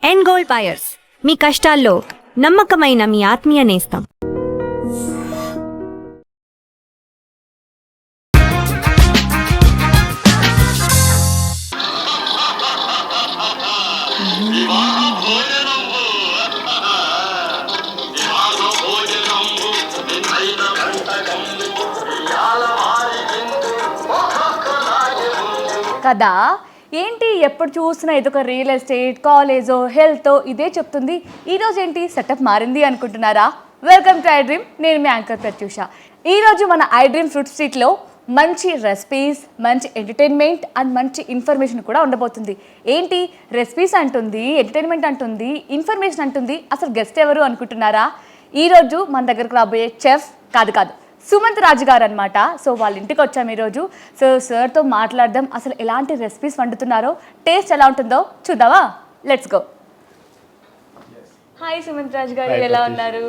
End goal buyers, మీ కష్టాల్లో నమ్మకమైన మీ ఆత్మీయ నేస్తం. కదా ఏంటి ఎప్పుడు చూసినా ఇదొక రియల్ ఎస్టేట్ కాలేజో హెల్త్ ఇదే చెప్తుంది. ఈరోజు ఏంటి సెటప్ మారింది అనుకుంటున్నారా? Welcome to I dream. నేను మీ యాంకర్ ప్రత్యూష. ఈరోజు మన ఐ డ్రీమ్ ఫ్రూట్ స్ట్రీట్లో మంచి రెసిపీస్, మంచి ఎంటర్టైన్మెంట్ అండ్ మంచి ఇన్ఫర్మేషన్ కూడా ఉండబోతుంది. ఏంటి రెసిపీస్ అంటుంది, ఎంటర్టైన్మెంట్ అంటుంది, ఇన్ఫర్మేషన్ అంటుంది, అసలు గెస్ట్ ఎవరు అనుకుంటున్నారా? ఈరోజు మన దగ్గరకు రాబోయే చెఫ్ కాదు సుమంత్ రాజు గారు అనమాట. సో వాళ్ళ ఇంటికి వచ్చాము ఈరోజు. సో సార్తో మాట్లాడదాం, అసలు ఎలాంటి రెసిపీస్ వండుతున్నారో, టేస్ట్ ఎలా ఉంటుందో చూద్దామా? Let's go. హాయ్ సుమంత్ రాజు గారు, ఎలా ఉన్నారు?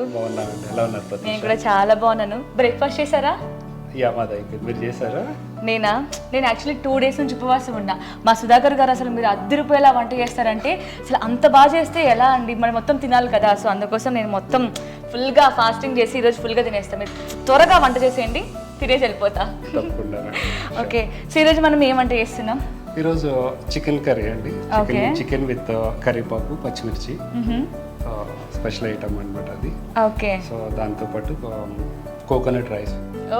నేను కూడా చాలా బాగున్నాను. బ్రేక్ఫాస్ట్ చేశారా? మీరు చేశారా? నేను యాక్చువల్లీ 2 days నుంచి ఉపవాసం ఉన్నా. మా సుధాకర్ గారు అసలు మీరు అద్దరిపోయేలా వంట చేస్తారంటే, అసలు అంత బాగా చేస్తే ఎలా అండి, మనం మొత్తం తినాలి కదా. సో అందుకోసం నేను మొత్తం ఫుల్గా ఫాస్టింగ్ చేసి ఈరోజు ఫుల్గా తినేస్తాను. మీరు త్వరగా వంట చేసేయండి, తినేసి వెళ్ళిపోతా. ఓకే, సో ఈరోజు మనం ఏం వంట చేస్తున్నాం? ఈరోజు చికెన్ కర్రీ అండి. చికెన్ విత్ కరివేపాకు, పచ్చిమిర్చి స్పెషల్ ఐటమ్ అనమాట అది. ఓకే, సో దాంతోపాటు కోకోనట్ రైస్. ఓ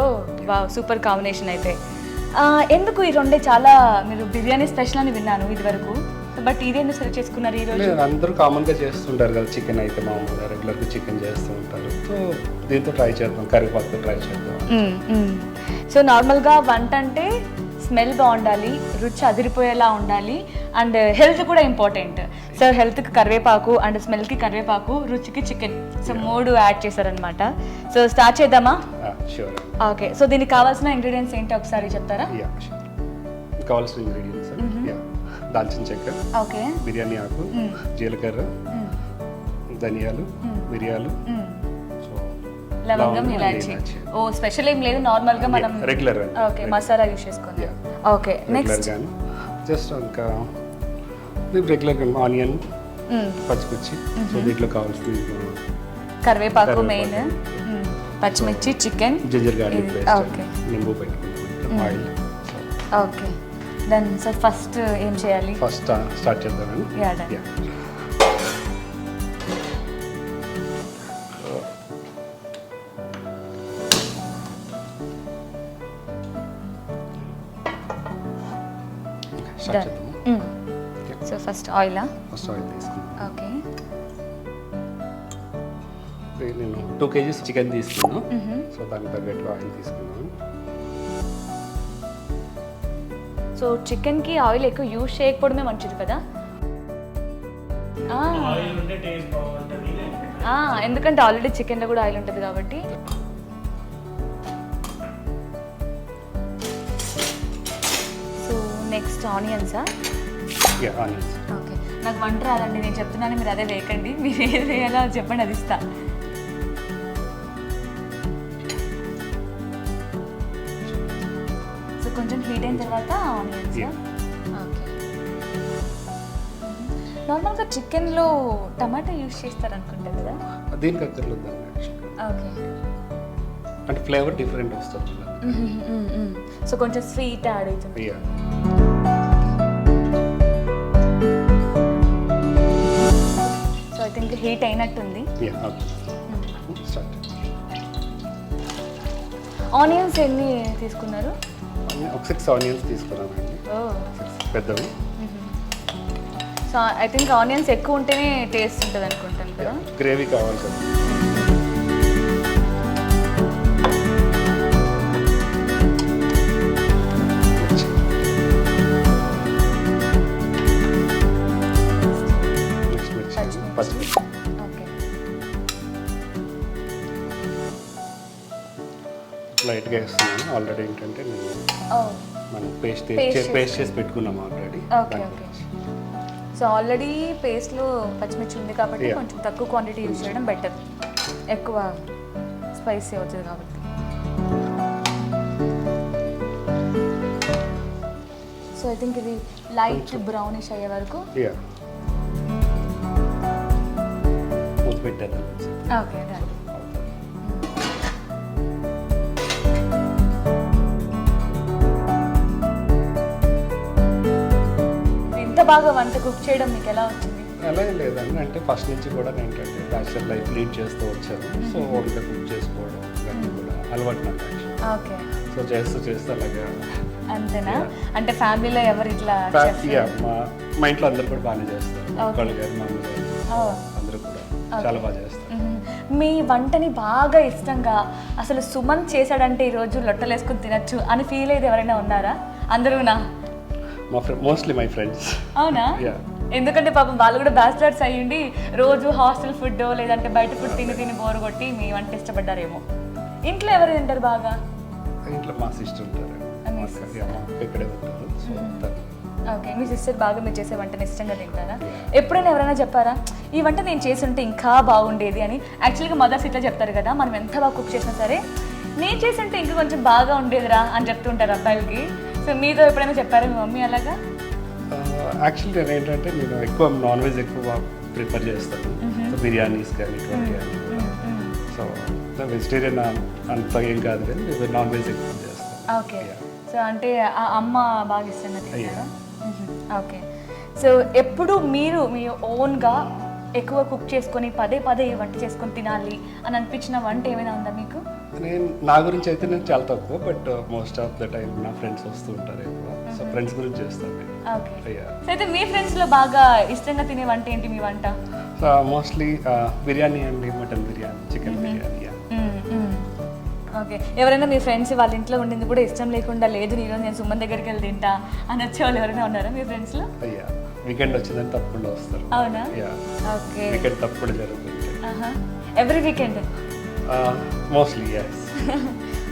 వావ్, సూపర్ కాంబినేషన్. అయితే ఎందుకు ఈ రెండే? చాలా మీరు బిర్యానీ స్పెషల్ అని విన్నాను ఇది వరకు, బట్ ఇదేందుకు సెలెక్ట్ చేసుకున్నారు ఈరోజు? అందరూ కామన్గా చేస్తుంటారు కదా చికెన్, అయితే మామూలుగా రెగ్యులర్గా చికెన్ చేస్తూ ఉంటారు. సో దీంతో ట్రై చేద్దాం, కరివేపాకుతో ట్రై చేద్దాం. సో నార్మల్గా వంట అంటే స్మెల్ బాగుండాలి, రుచి అదిరిపోయేలా ఉండాలి, అండ్ హెల్త్ కూడా ఇంపార్టెంట్. సో హెల్త్కి కరివేపాకు, అండ్ స్మెల్కి కరివేపాకు, రుచికి చికెన్, సో 3 యాడ్ చేశారనమాట. సో స్టార్ట్ చేద్దామా? షూర్. ఓకే, సో దీనికి కావాల్సిన ఇంగ్రీడియంట్స్ ఏంటి ఒకసారి చెప్తారా? కావాల్సిన ఇంగ్రీడియంట్స్ దాల్చిన చెక్క, ఓకే, బిర్యానీ ఆకు, జీలకర్ర, ధనియాలు, మిరియాలు, లవంగం, ఇలాచి. ఓ స్పెషల్ ఏం లేదు, నార్మల్ గా మనం రెగ్యులర్ ఓకే మసాలా యూస్ చేసుకోండి. ఓకే, నెక్స్ట్ జస్ట్ ఇంకా రెగ్యులర్ ఆనియన్, పచ్చిమిర్చి. సో దీంట్లో కావాల్సింది కరివేపాకు మెయిన్, పచ్చిమిర్చి, chicken, ginger garlic paste, okay, నింబు పెట్టుకుంటాం, oil. Okay, then so first ఏం చేయాలి? ఫస్ట్ స్టార్ట్ చేద్దామని. సో ఫస్ట్ ఆయిల్ తీసుకున్నాను. ఓకే, నేను 2 kgs చికెన్ తీసుకున్నాను. సో దానికి తగ్గట్టు ఆయిల్ తీసుకున్నాను. సో చికెన్కి ఆయిల్ ఎక్కువ యూజ్ చేయకపోవడమే మంచిది కదా? ఎందుకంటే ఆల్రెడీ చికెన్లో కూడా ఆయిల్ ఉంటుంది కాబట్టి. సో నెక్స్ట్ ఆనియన్సా? ఆనియన్స్. ఓకే, నాకు వంట రాదండి, నేను చెప్తున్నాను, మీరు అదే వేయకండి. మీరు ఏది వేయాలో చెప్పండి, అది ఇస్తా. సో కొంచెం హీట్ అయిన తర్వాత ఆనియన్స్. ఓకే, నార్మల్గా చికెన్లో టమాటా యూస్ చేస్తారు అనుకుంటా కదా? దీనికి అక్కర్లేదు. ఓకే, అంటే ఫ్లేవర్ డిఫరెంట్ వస్తుంది. సో కొంచెం స్వీట్ యాడ్ అవుతుంది. సో ఐ థింక్ హీట్ అయినట్టుంది. ఆనియన్స్ ఎన్ని తీసుకున్నారు? ఒక 6 ఆనియన్స్ తీసుకున్నానండి, పెద్దవి. సో ఐ థింక్ ఆనియన్స్ ఎక్కువ ఉంటేనే టేస్ట్ ఉంటుంది అనుకుంటాను కదా. గ్రేవీ కావాలి కదా. ఓకే, లైట్గా వేస్తున్నాను. ఆల్రెడీ ఏంటంటే మనం పేస్ట్ చేసి పెట్టుకున్నాం already. Okay okay, so already పేస్ట్లో పచ్చిమిర్చి ఉంది కాబట్టి కొంచెం తక్కువ క్వాంటిటీ యూజ్ చేయడం బెటర్, ఎక్కువ స్పైసీ అవుతుంది కాబట్టి. సో ఐ థింక్ ఇది లైట్ బ్రౌనిష్ అయ్యే వరకు. Okay done. ఇంత బాగా వంట కుక్ చేయడం మీకు ఎలా వచ్చింది? అలా ఏం లేదండి, అంటే ఫస్ట్ నుంచి కూడా నేను ఏంటంటే బ్యాచులర్ లైఫ్ లీడ్ చేస్తూ వచ్చాను. సో ఓన్గా కుక్ చేసుకోవడం ఇవన్నీ కూడా అలవాటు నాకు యాక్చువల్లీ. ఓకే, సో చేస్తూ అలాగే అంతేనా? అంటే ఫ్యామిలీలో ఎవరు ఇట్లా chef? మా ఇంట్లో అందరు కూడా బాగానే చేస్తారు. ఒక్కళ్ళు గారు మా అమ్మ గారు Oh. అందరూ కూడా చాలా బాగా చేస్తారు. మీ వంటని బాగా ఇష్టంగా అసలు సుమన్ చేశాడంటే ఈరోజు లొట్టలు వేసుకుని తినచ్చు అని ఫీల్ అయ్యేది ఎవరైనా ఉన్నారా? అందరూనా? మా మోస్ట్లీ మై ఫ్రెండ్స్. అవునా? యా, ఎందుకంటే పాపం వాళ్ళు కూడా బ్యాచిలర్స్ అయ్యిండి రోజు హాస్టల్ ఫుడ్ లేదంటే బయట ఫుడ్ తిని బోర్ కొట్టి మీ వంట ఇష్టపడ్డారేమో. ఇంట్లో ఎవరు తింటారు బాగా? ఇంట్లో మా సిస్టర్ ఉంటారు. మా అక్క ఇక్కడే ఉంటారు. సో ఓకే, మీ సిస్టర్ బాగా మీరు చేసే వంటని ఇష్టంగా తింటారా? ఎప్పుడైనా ఎవరైనా చెప్పారా ఈ వంట నేను చేస్తుంటే ఇంకా బాగుండేది అని? యాక్చువల్గా మదర్స్ ఇట్లా చెప్తారు కదా, మనం ఎంత బాగా కుక్ చేసినా సరే నేను చేస్తుంటే ఇంకా కొంచెం బాగా ఉండేదిరా అని చెప్తుంటారు అబ్బాయిలకి. సో మీతో ఎప్పుడైనా చెప్పారా మీ మమ్మీ అలాగా? యాక్చువల్లీ నేను ఏంటంటే నేను ఎక్కువ నాన్ వెజ్ ఎక్కువ ప్రిఫర్ చేస్తాను. సో బిర్యానీస్ కానీ ఇటువంటి కానీ కూడా. సో వెజిటేరియన్ అంత ఏం కాదు కానీ నేను నాన్ వెజ్ ఎక్కువ చేస్తాను. ఓకే, సో అంటే ఆ అమ్మ బాగా ఇష్టంగా తింటారా? ఓకే, సో ఎప్పుడు మీరు మీ ఓన్గా ఎక్కువ కుక్ చేసుకొని పదే ఈ వంట చేసుకొని తినాలి అని అనిపించిన వంట ఏమైనా ఉందా మీకు? నేను నా గురించి అయితే నేను చాలా తక్కువ, but most of the time నా ఫ్రెండ్స్ వస్తూ ఉంటారు ఎక్కువ. సో ఫ్రెండ్స్ గురించి చేస్తాను నేను. ఓకే, సో అయితే మీ ఫ్రెండ్స్లో బాగా ఇష్టంగా తినే వంట ఏంటి మీ వంట? సో మోస్ట్లీ బిర్యానీ అండి, mutton biryani, chicken biryani. Okay, ఎవరైనా మీ ఫ్రెండ్స్ వాళ్ళ ఇంట్లో ఉండింది కూడా ఇష్టం లేకుండా లేదు ఈరోజు నేను సుమన్ దగ్గరికి వెళ్ళి తింటా అని వచ్చే వాళ్ళు ఎవరైనా ఉన్నారా మీ ఫ్రెండ్స్లో? అయ్యా, వీకెండ్ వచ్చిందని తప్పకుండా వస్తారు. అవునా? యా, ఓకే, వీకెండ్ తప్పకుండా జరుగుతుంది. Every weekend? Mostly yes.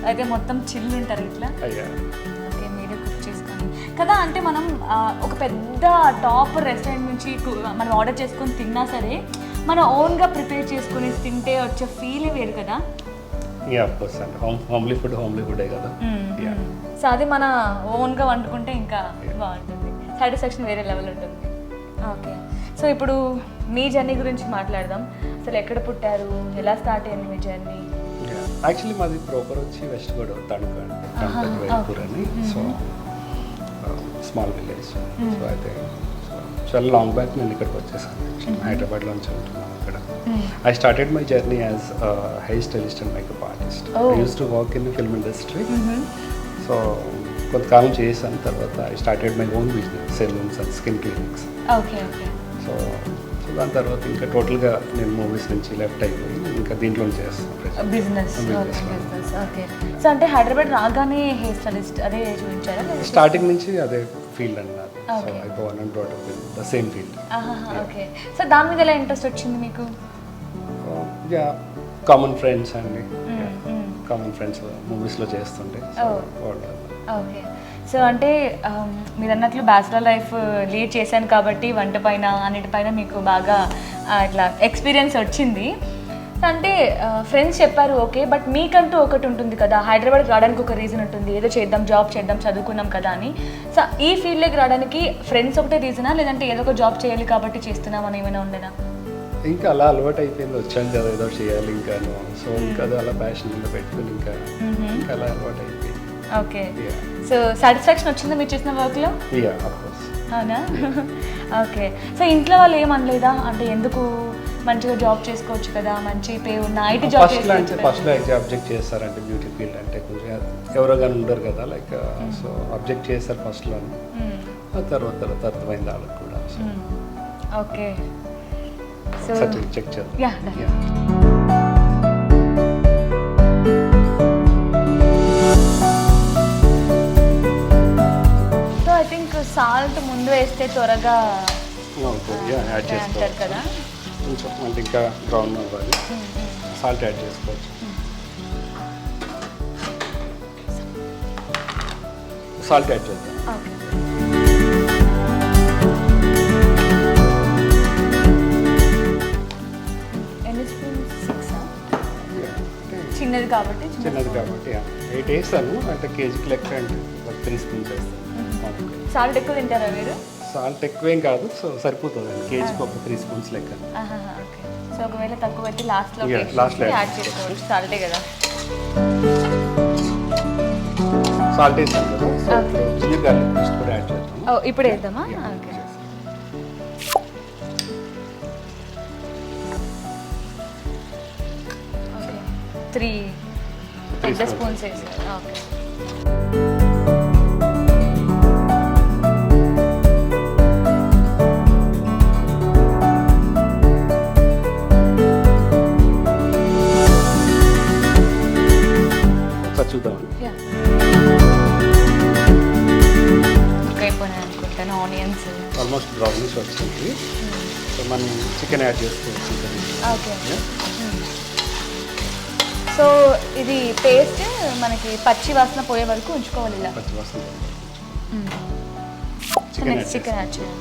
అయితే మొత్తం చిల్లు ఉంటారు ఇట్లా? అయ్యా, ఓకే, మీరే కుక్ చేసుకొని కదా. అంటే మనం ఒక పెద్ద టాప్ రెస్టారెంట్ నుంచి మనం ఆర్డర్ చేసుకొని తిన్నా సరే మనం ఓన్గా ప్రిపేర్ చేసుకొని తింటే వచ్చే ఫీల్ వేరు కదా? యా, ఆఫ్ కోర్స్ అండి. హోమ్లీ ఫుడే కదా. యా, సో అది మన ఓన్గా వండుకుంటే ఇంకా బాగుంటుంది, సాటిస్ఫాక్షన్ వేరే లెవెల్ ఉంటుంది. ఓకే, సో ఇప్పుడు మీ జర్నీ గురించి మాట్లాడదాం. అసలు ఎక్కడ పుట్టారు, ఎలా స్టార్ట్ అయింది మీ జర్నీ? యాక్చువల్లీ మాది ప్రాపర్ వచ్చి వెస్ట్ గోదావరి తణుకు అండి, వేల్పూర్ అని. So small village. సో అయితే చాలా లాంగ్ బ్యాక్ నేను ఇక్కడికి వచ్చేసాను. హైదరాబాద్లో నుంచి ఉంటున్నాను ఇక్కడ. I started my journey as a hair stylist and makeup artist. I used to work in the film industry. So కొంతకాలం చేసిన తర్వాత I started my own business, salons and skin clinics. Okay, so దాని తర్వాత ఇంకా టోటల్గా నేను movies నుంచి left అయిపోయి ఇంకా దీంట్లో చేస్తాను బిజినెస్. ఓకే, సో అంటే హైదరాబాద్ రాగానే హెయిర్ స్టైలిస్ట్ అదే చూపించారా? స్టార్టింగ్ నుంచి అదే ఫీల్డ్ అండి నాది. So I born and brought up in the same field. Okay, so దాని మీద ఎలా ఇంట్రెస్ట్ వచ్చింది మీకు? యా, కామన్ ఫ్రెండ్స్ అండి, కామన్ ఫ్రెండ్స్ మూవీస్లో చేస్తుంటే. ఓకే, సో అంటే మీరు అన్నట్లు బ్యాచిలర్ లైఫ్ లీడ్ చేశాను కాబట్టి వంట పైన అన్నిటిపైన మీకు బాగా ఇట్లా ఎక్స్పీరియన్స్ వచ్చింది. అంటే ఫ్రెండ్స్ చెప్పారు ఓకే, బట్ మీకంటూ ఒకటి ఉంటుంది కదా, హైదరాబాద్కి రావడానికి ఒక రీజన్ ఉంటుంది, ఏదో చేద్దాం, జాబ్ చేద్దాం, చదువుకున్నాం కదా అని. సో ఈ ఫీల్డ్లోకి రావడానికి ఫ్రెండ్స్ ఒకటే రీజనా, లేదంటే ఏదో ఒక జాబ్ చేయాలి కాబట్టి చేస్తున్నాం అని ఏమైనా ఉండేనా? ఇంకా అలా అలవాటు అయిపోయింది, వచ్చాను కదా ఏదో చేయాలి ఇంకాను. సో ఇంకా అలా ప్యాషన్ మీద పెట్టుకుని ఇంకా అలా అలవాటు అయిపోయింది. ఓకే, సో సాటిస్ఫాక్షన్ వచ్చిందా మీరు చేసిన వర్క్లో? Yeah, of course. అవునా? ఓకే, సో ఇంట్లో వాళ్ళు ఏమనలేదా? అంటే ఎందుకు మంచిగా జాబ్ చేసుకోవచ్చు కదా, మంచి పే ఉన్న ఐటీ జాబ్ ఫస్ట్లో అయితే అబ్జెక్ట్ చేస్తారంటే బ్యూటీ ఫీల్డ్ అంటే కొంచెం ఎవరో కానీ ఉండరు కదా, లైక్ సో అబ్జెక్ట్ చేస్తారు ఫస్ట్లో. ఆ తర్వాత అర్థమైంది వాళ్ళకి కూడా. ఓకే, సో చెక్ చేద్దాం. Yeah, so I think salt ముందు వేస్తే త్వరగా యాడ్ అంటారు చేసుకోవచ్చు కదా, కొంచెం అంటే ఇంకా బ్రౌన్ అవ్వాలి. సాల్ట్ యాడ్ చేసుకోవచ్చు. సాల్ట్ యాడ్ చేద్దాం. ఓకే, ఎన్ని స్పూన్స్? 6? చిన్నది కాబట్టి 8 వేస్తాను, అంటే కేజీకి లెక్క అంటే 3 స్పూన్స్ వేస్తాను. సాల్ట్ ఎక్కువ తింటారా మీరు? సాల్ట్ ఎక్కువేం కాదు, సో సరిపోతుంది అండి. కేజీకి ఒక 3 స్పూన్స్ లెక్క. ఓకే. సో ఒకవేళ తక్కువ పెట్టి లాస్ట్లో Yeah, last లో యాడ్ చేసుకోవచ్చు, సాల్టే కదా. సాల్ట్ వేసాం కదా, so Okay. Ginger garlic paste కూడా యాడ్ చేద్దాము. ఓ ఇప్పుడు వేద్దామా? Yeah, okay. చేస్తాం. ఓకే 3 పెద్ద స్పూన్స్ వేసారు. ఓకే. ఒకసారి చూద్దామండి. ఓకే అయిపోయినాయి అనుకుంటాను ఆనియన్స్. ఆల్మోస్ట్ బ్రౌనిష్ వచ్చింది. సో మనం చికెన్ యాడ్ చేసుకోవచ్చు. ఓకే. సో ఇది పేస్ట్ మనకి పచ్చి వాసన పోయే వరకు ఉంచుకోవాలి ఇలా. పచ్చి వాసన సో నెక్స్ట్ చికెన్ యాడ్ చేయాలి.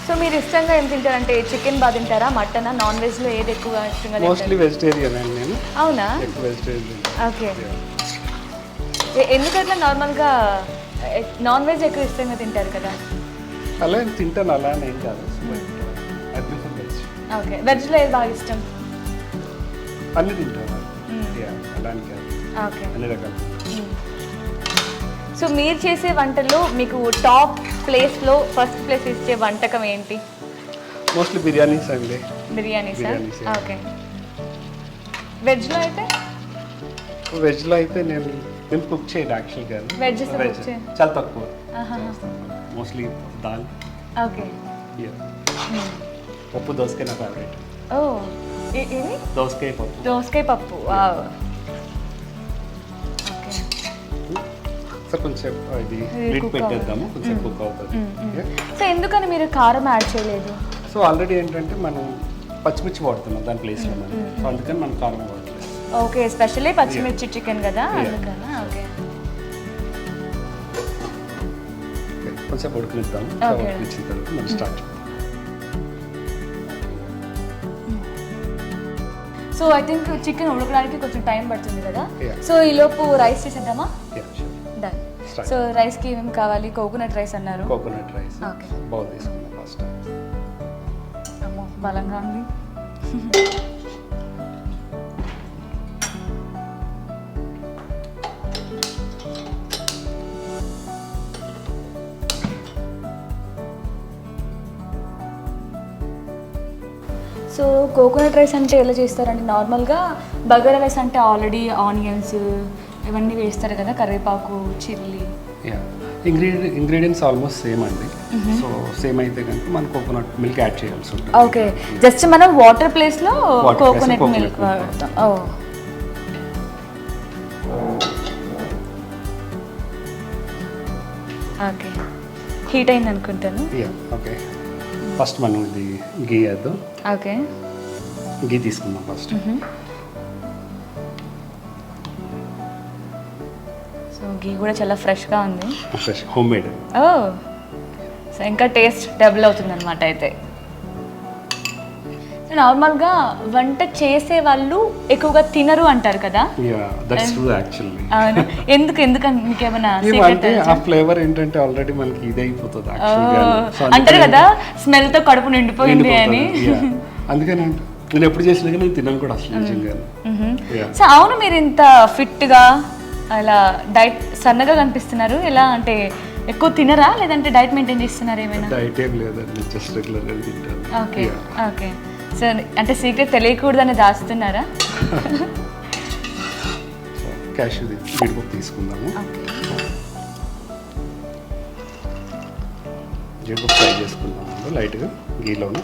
సో మీరు ఇష్టంగా ఏం తింటారంటే చికెన్ బాగా తింటారా, మటనా, నాన్ వెజ్లో ఏది ఎక్కువగా ఇష్టంగా మోస్ట్లీ తింటారు? వెజిటేరియన్ అండి నేను. అవునా? ఎక్కువ వెజిటేరియన్. ఓకే. ఎందుకంటే నార్మల్గా నాన్ వెజ్ ఎక్కువ ఇష్టంగా తింటారు కదా. అలా ఏం తింటాను, అలా అని ఏం కాదు. I prefer veg. ఓకే. వెజ్లో ఏది బాగా ఇష్టం? అన్ని తింటాను. అలా అని కాదు, ఓకే. అన్ని రకాలు. సో మీరు చేసే వంటల్లో మీకు టాప్ ప్లేస్లో ఫస్ట్ ప్లేస్ ఇచ్చే వంటకం ఏంటి? మోస్ట్లీ బిర్యానీస్ అండి. Biryani sir. Biryani, sir. Okay. వెజ్లో అయితే? వెజ్లో అయితే నేను కుక్ చేయను యాక్చువల్గా. Veg అసలు cook చేయను. చాలా తక్కువ. ఆహా. మోస్ట్లీ దాల్. ఓకే. పప్పు దోసకాయ నా ఫేవరెట్. ఓ ఏది? దోసకాయ పప్పు. దోసకాయ పప్పు. వావ్. ఓకే. సార్ కొంచెం ఇది ఇది లిడ్ cook పెట్టేద్దాము, కొంచెం కుక్ అవుతుంది. సో ఎందుకని మీరు కారం యాడ్ చేయలేదు? సో ఆల్రెడీ ఏంటంటే మనం పచ్చిమిర్చి వాడుతున్నాం దాని ప్లేస్లో మనం, సో అందుకని మనం కారం వాడలేదు. ఓకే. స్పెషల్లీ పచ్చిమిర్చి చికెన్ కదా, అందుకనా? ఓకే. కొంచెం ఉడకనిద్దాము. Okay. ఉడికించిన తర్వాత మనం start. So I think chicken ఉడకడానికి కొంచెం టైం పడుతుంది కదా. Yeah. సో ఈలోపు రైస్ చేసేద్దామా? డన్. Start. సో రైస్కి ఏమేమి కావాలి? కోకోనట్ రైస్ అన్నారు. Coconut rice okay. బౌల్ తీసుకుందాం ఫస్ట్. అమ్మో బలంగా ఉంది. సో కోకోనట్ రైస్ అంటే ఎలా చేస్తారంటే నార్మల్గా బగారా రైస్ అంటే ఆల్రెడీ ఆనియన్స్ ఇవన్నీ వేస్తారు కదా, కరివేపాకు, చిల్లీ. ఇంగ్రీడియంట్స్ ఆల్మోస్ట్ సేమ్ అండి. సో సేమ్ అయితే కనుక మనం కోకోనట్ మిల్క్ యాడ్ చేయాల్సి ఉంటుంది. ఓకే. జస్ట్ మనం వాటర్ ప్లేస్లో Water place లో కోకోనట్ coconut మిల్క్ milk వాడతాం. ఓ ఓకే. హీట్ అయింది అనుకుంటాను. ఓకే. ఫస్ట్ మనం ఇది గీ వేద్దాం. ఓకే. గీ తీసుకుందాం ఫస్ట్. సో గీ కూడా చాలా ఫ్రెష్గా ఉంది. Fresh home made. Oh so ఇంకా టేస్ట్ డబుల్ అవుతుంది అనమాట అయితే. సో నార్మల్గా వంట చేసే వాళ్ళు ఎక్కువగా తినరు అంటారు కదా. That's true actually. అవును. ఎందుకని మీకు ఏమైనా అంటే ఆ ఫ్లేవర్ ఏంటంటే ఆల్రెడీ మనకి ఇది అయిపోతుంది అంటారు కదా, స్మెల్ తో కడుపు నిండిపోయింది అని. అందుకని నేను ఎప్పుడు చేసినా నేను తిన్నాను కూడా అసలు నిజంగా. సో అవును, మీరు ఇంత ఫిట్ గా అలా డైట్ సన్నగా కనిపిస్తున్నారు. ఎలా అంటే ఎక్కువ తినరా లేదంటే డైట్ మెయింటైన్ చేస్తున్నారు ఏమైనా? డైట్ ఏం లేదండి, జస్ట్ రెగ్యులర్గా తింటాను. ఓకే. ఓకే. సో అంటే సీక్రెట్ తెలియకూడదని దాస్తున్నారా? క్యాష్యూ జీడిపప్పు తీసుకుందాము. జీడిపప్పు ఫ్రై చేసుకుందాము లైట్గా గీలోనే.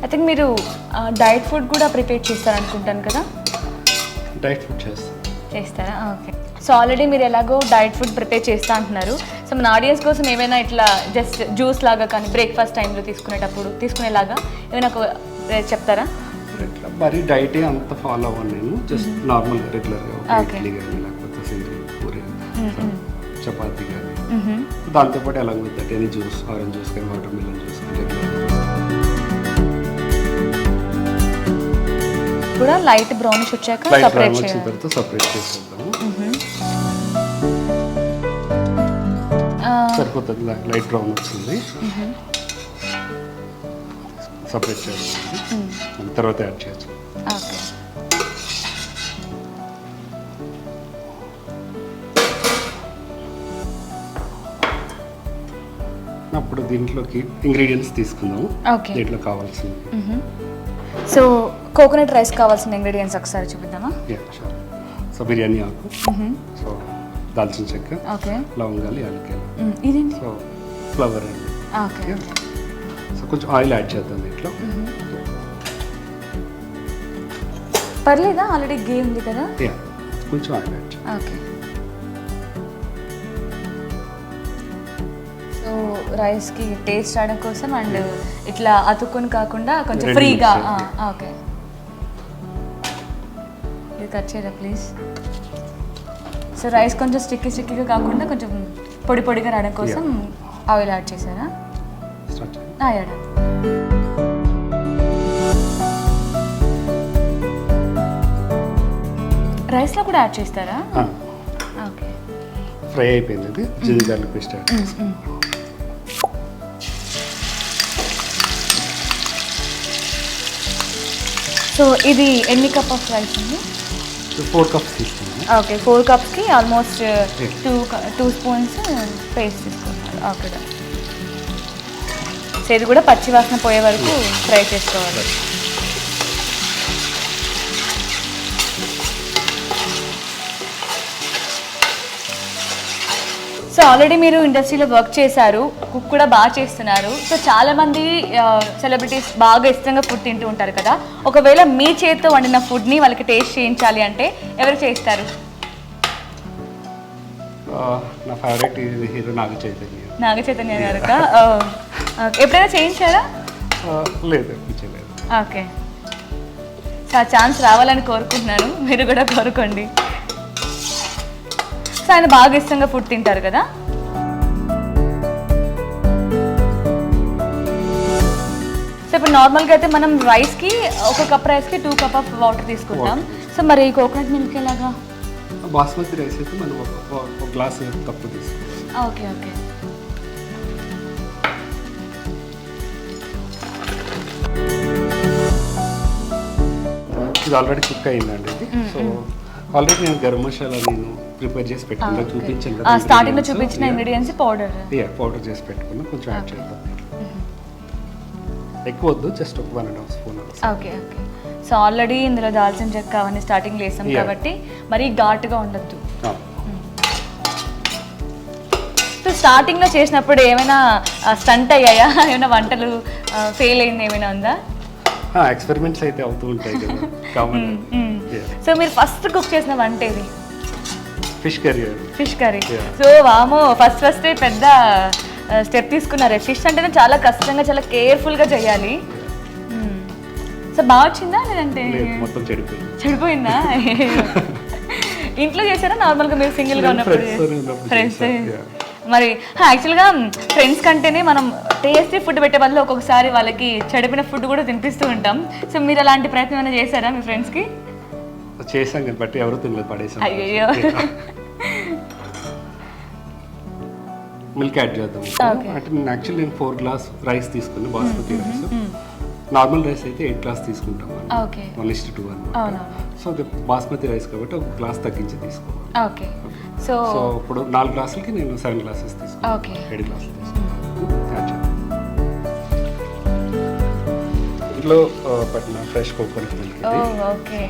ఐ థింక్ మీరు డైట్ ఫుడ్ కూడా ప్రిపేర్ చేస్తారనుకుంటాను కదా. డైట్ ఫుడ్ చేస్తారా? ఓకే. సో ఆల్రెడీ మీరు ఎలాగో డైట్ ఫుడ్ ప్రిపేర్ చేస్తా అంటున్నారు. సో మన ఆడియన్స్ కోసం ఏమైనా ఇట్లా జస్ట్ జ్యూస్ లాగా కానీ బ్రేక్ఫాస్ట్ టైంలో తీసుకునేలాగా ఏమైనా ఒక చెప్తారా? ఇట్లా మరి డైట్ అంత ఫాలో అవ్వను నేను, జస్ట్ నార్మల్ రెగ్యులర్గా ఇడ్లీ కానీ లేకపోతే సింగిల్ పూరి చపాతీ కానీ, దాంతోపాటు ఎలా అవుతుంది ఎనీ జ్యూస్, ఆరెంజ్ జ్యూస్ కానీ వాటర్ మిలన్ జ్యూస్ కానీ కూడా లైట్ బ్రౌనిష్ వచ్చాక సపరేట్ వచ్చిన తర్వాత సపరేట్ చేసేద్దాము. సరిపోతుంది. లైట్ బ్రౌన్ వచ్చింది, సపరేట్ చేయాలి, తర్వాత యాడ్ చేయొచ్చు. ఓకే. అప్పుడు దీంట్లోకి ఇంగ్రీడియంట్స్ తీసుకుందాము. ఓకే. దీంట్లో కావాల్సింది సో కోకోనట్ రైస్ కావాల్సిన ఇంగ్రీడియంట్స్ ఒకసారి చూపిద్దామా? సో బిర్యానీ ఆకు, సో దాల్చిన చెక్క, ఓకే, లవంగాలు, యాలక్కాయలు, ఇదేంటి? సో ఫ్లవర్ అండి. ఓకే. సో కొంచెం ఆయిల్ యాడ్ చేద్దాం దీంట్లో. పర్లేదా, ఆల్రెడీ ఘీ ఉంది కదా? కొంచెం ఆయిల్ యాడ్ చేద్దాం. ఓకే. సో రైస్కి టేస్ట్ రావడం కోసం అండ్ ఇట్లా అతుక్కొని కాకుండా కొంచెం ఫ్రీగా. ఓకే, ఇది కట్ చేయరా ప్లీజ్. సో రైస్ కొంచెం స్టిక్కీగా కాకుండా కొంచెం పొడిగా రావడం కోసం ఆయిల్ యాడ్ చేశారా? యాడ్. రైస్లో కూడా యాడ్ చేస్తారా? ఓకే. ఫ్రై అయిపోయింది. ఇది జింజర్ గార్లిక్ పేస్ట్ యాడ్ చేస్తాం. సో ఇది ఎన్ని కప్ ఆఫ్ రైస్ ఉంది? 4 కప్స్ తీసుకున్నాను. ఓకే, 4 కప్స్కి ఆల్మోస్ట్ 2 స్పూన్స్ పేస్ట్ తీసుకున్నారు. ఓకే. సో ఇది కూడా పచ్చి వాసన పోయే వరకు ఫ్రై చేసుకోవాలి. సో ఆల్రెడీ మీరు ఇండస్ట్రీలో వర్క్ చేశారు, కుక్ కూడా బాగా చేస్తున్నారు. సో చాలామంది సెలబ్రిటీస్ బాగా ఇష్టంగా ఫుడ్ తింటూ ఉంటారు కదా. ఒకవేళ మీ చేతితో వండిన ఫుడ్ని వాళ్ళకి టేస్ట్ చేయించాలి అంటే ఎవరు చేస్తారు? నా ఫేవరెట్ హీరో నాగ చైతన్య గారు. ఎప్పుడైనా చేయించారా? లేదు, చేయలేదు. ఓకే. సో ఆ ఛాన్స్ రావాలని కోరుకుంటున్నాను, మీరు కూడా కోరుకోండి. సో ఆయన బాగా ఇష్టంగా ఫుడ్ తింటారు కదా. సో ఇప్పుడు నార్మల్గా అయితే మనం రైస్కి 1 కప్ రైస్కి 2 కప్ ఆఫ్ వాటర్ తీసుకుంటాం. సో మరి కోకోనట్ మిల్క్ ఎలాగా? బాస్మతి రైస్ అయితే మనం ఒక గ్లాస్ కప్పు తీసుకుంటాం. ఓకే. ఓకే. ఇది ఆల్రెడీ కుక్ అయిందండి ఇది. సో ఆల్రెడీ నేను గరం మసాలా ప్రిపేర్ చేసి పెట్టుకున్నా, చూపించాను కదా స్టార్టింగ్లో చూపించిన ఇంగ్రీడియంట్స్. పౌడర్ చేసి పెట్టుకున్నా, కొంచెం యాడ్ చేద్దాం. ఎక్కువ వద్దు, జస్ట్ ఒక 1.5 spoon. Okay. Okay. So already ఇందులో దాల్చిన చెక్క అవన్నీ స్టార్టింగ్లో వేసాం కాబట్టి మరీ ఘాటుగా ఉండద్దు. సో స్టార్టింగ్లో చేసినప్పుడు ఏమైనా స్టంట్ అయ్యాయా? ఏమైనా వంటలు ఫెయిల్ అయింది ఏమైనా ఉందా? ఎక్స్పెరిమెంట్స్ అయితే అవుతూ ఉంటాయి కదా, కామన్. సో మీరు ఫస్ట్ కుక్ చేసిన వంట ఏది? Fish curry. Fish curry. So వామో, ఫస్ట్ పెద్ద స్టెప్ తీసుకున్నారే. ఫిష్ అంటేనే చాలా కష్టంగా, చాలా కేర్ఫుల్గా చేయాలి. సో బాగా వచ్చిందా లేదంటే మొత్తం చెడిపోయిందా? ఇంట్లో చేశారా నార్మల్గా మీరు సింగిల్గా ఉన్నప్పుడు? ఫ్రెండ్స్. మరి యాక్చువల్గా ఫ్రెండ్స్ కంటేనే మనం టేస్టీ ఫుడ్ పెట్టే బదులు ఒక్కొక్కసారి వాళ్ళకి చెడిపిన ఫుడ్ కూడా తినిపిస్తూ ఉంటాం. సో మీరు అలాంటి ప్రయత్నం ఏమైనా చేశారా మీ ఫ్రెండ్స్కి? చేసాం కానీ బట్టి ఎవరు తినలేదు, పడేసాం. అయ్యో. మిల్క్ యాడ్ చేద్దాం. అంటే నేను యాక్చువల్లీ 4 గ్లాస్ రైస్ తీసుకుని, బాస్మతి రైస్. నార్మల్ రైస్ అయితే 8 గ్లాస్ తీసుకుంటాం, 1:2 అన్నమాట. సో అది బాస్మతి రైస్ కాబట్టి 1 గ్లాస్ తగ్గించి తీసుకోవాలి. ఓకే. సో ఇప్పుడు 4 గ్లాసులకి నేను 7 గ్లాసెస్ తీసుకున్నాను. ఓకే. 7 గ్లాసులు తీసుకున్నాను. ఇంట్లో పట్టిన ఫ్రెష్ కోకోనట్ మిల్క్. ఓకే.